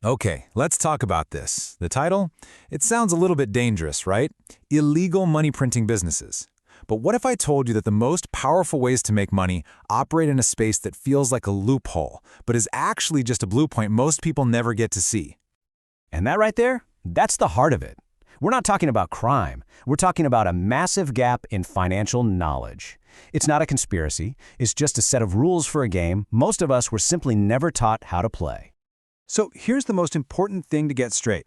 Okay, let's talk about this. The title? It sounds a little bit dangerous, right? Illegal money printing businesses. But what if I told you that the most powerful ways to make money operate in a space that feels like a loophole, but is actually just a blue point most people never get to see? And that right there, that's the heart of it. We're not talking about crime. We're talking about a massive gap in financial knowledge. It's not a conspiracy. It's just a set of rules for a game most of us were simply never taught how to play. So here's the most important thing to get straight.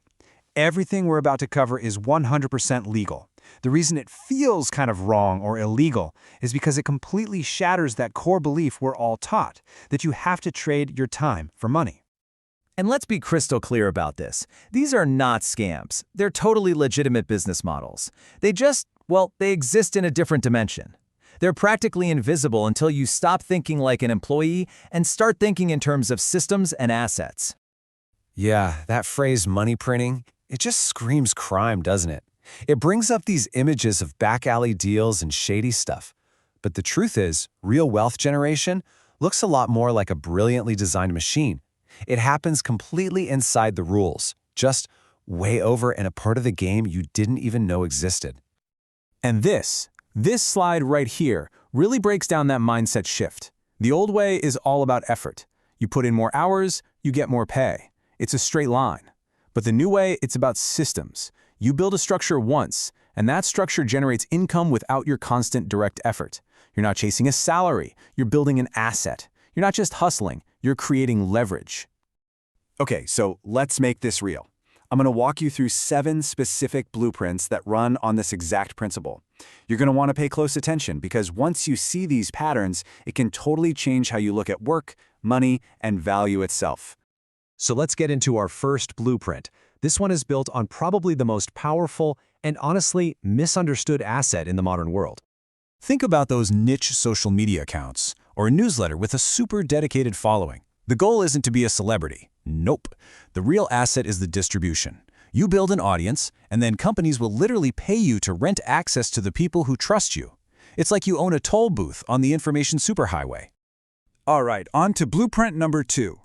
Everything we're about to cover is 100% legal. The reason it feels kind of wrong or illegal is because it completely shatters that core belief we're all taught, that you have to trade your time for money. And let's be crystal clear about this. These are not scams. They're totally legitimate business models. They exist in a different dimension. They're practically invisible until you stop thinking like an employee and start thinking in terms of systems and assets. Yeah, that phrase money printing, it just screams crime, doesn't it? It brings up these images of back alley deals and shady stuff. But the truth is, real wealth generation looks a lot more like a brilliantly designed machine. It happens completely inside the rules, just way over in a part of the game you didn't even know existed. And this slide right here really breaks down that mindset shift. The old way is all about effort. You put in more hours, you get more pay. It's a straight line. But the new way, it's about systems. You build a structure once, and that structure generates income without your constant direct effort. You're not chasing a salary, you're building an asset. You're not just hustling, you're creating leverage. Okay, so let's make this real. I'm going to walk you through 7 specific blueprints that run on this exact principle. You're going to want to pay close attention because once you see these patterns, it can totally change how you look at work, money, and value itself. So let's get into our first blueprint. This one is built on probably the most powerful and honestly misunderstood asset in the modern world. Think about those niche social media accounts or a newsletter with a super dedicated following. The goal isn't to be a celebrity. Nope. The real asset is the distribution. You build an audience, and then companies will literally pay you to rent access to the people who trust you. It's like you own a toll booth on the information superhighway. All right, on to blueprint number 2.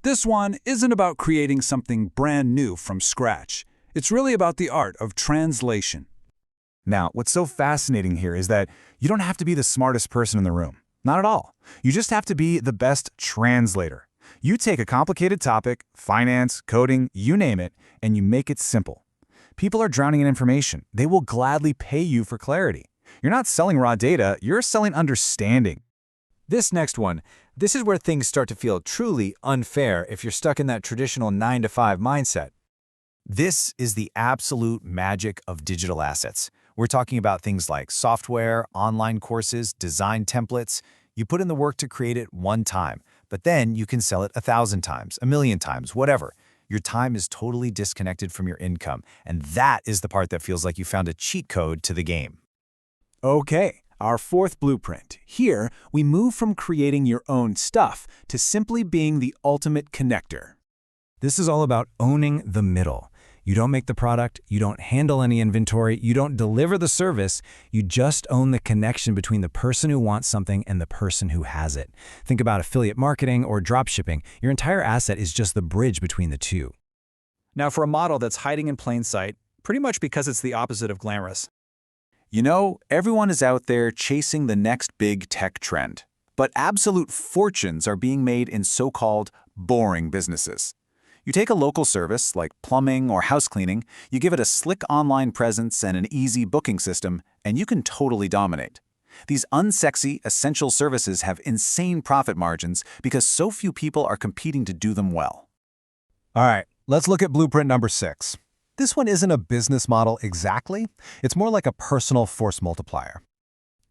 This one isn't about creating something brand new from scratch. It's really about the art of translation. Now, what's so fascinating here is that you don't have to be the smartest person in the room. Not at all. You just have to be the best translator. You take a complicated topic, finance, coding, you name it, and you make it simple. People are drowning in information. They will gladly pay you for clarity. You're not selling raw data, you're selling understanding. This next one, this is where things start to feel truly unfair if you're stuck in that traditional 9-to-5 mindset. This is the absolute magic of digital assets. We're talking about things like software, online courses, design templates. You put in the work to create it one time, but then you can sell it 1,000 times, 1,000,000 times, whatever. Your time is totally disconnected from your income, and that is the part that feels like you found a cheat code to the game. Okay, our fourth blueprint. Here, we move from creating your own stuff to simply being the ultimate connector. This is all about owning the middle. You don't make the product, you don't handle any inventory, you don't deliver the service, you just own the connection between the person who wants something and the person who has it. Think about affiliate marketing or dropshipping. Your entire asset is just the bridge between the two. Now for a model that's hiding in plain sight, pretty much because it's the opposite of glamorous. You know, everyone is out there chasing the next big tech trend, but absolute fortunes are being made in so-called boring businesses. You take a local service like plumbing or house cleaning, you give it a slick online presence and an easy booking system, and you can totally dominate. These unsexy, essential services have insane profit margins because so few people are competing to do them well. All right, let's look at blueprint number 6. This one isn't a business model exactly. It's more like a personal force multiplier.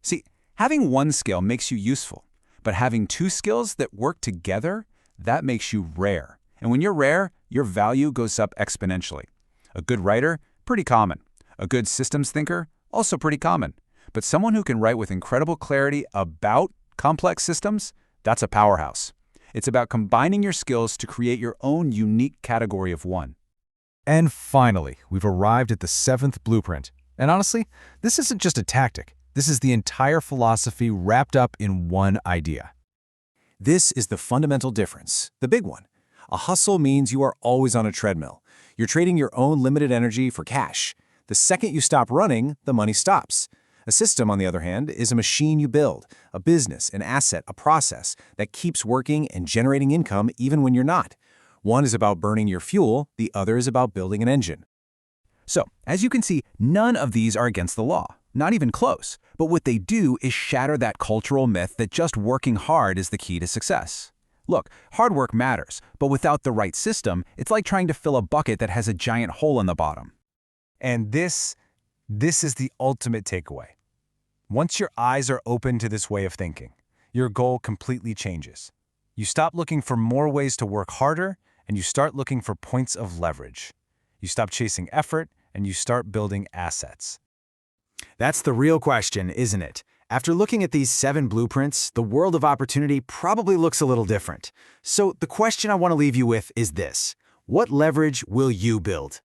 See, having one skill makes you useful, but having 2 skills that work together, that makes you rare. And when you're rare, your value goes up exponentially. A good writer, pretty common. A good systems thinker, also pretty common. But someone who can write with incredible clarity about complex systems, that's a powerhouse. It's about combining your skills to create your own unique category of one. And finally, we've arrived at the 7th blueprint. And honestly, this isn't just a tactic. This is the entire philosophy wrapped up in one idea. This is the fundamental difference, the big one. A hustle means you are always on a treadmill. You're trading your own limited energy for cash. The second you stop running, the money stops. A system, on the other hand, is a machine you build, a business, an asset, a process that keeps working and generating income even when you're not. One is about burning your fuel, the other is about building an engine. So, as you can see, none of these are against the law, not even close. But what they do is shatter that cultural myth that just working hard is the key to success. Look, hard work matters, but without the right system, it's like trying to fill a bucket that has a giant hole in the bottom. And this is the ultimate takeaway. Once your eyes are open to this way of thinking, your goal completely changes. You stop looking for more ways to work harder, and you start looking for points of leverage. You stop chasing effort, and you start building assets. That's the real question, isn't it? After looking at these 7 blueprints, the world of opportunity probably looks a little different. So the question I want to leave you with is this: what leverage will you build?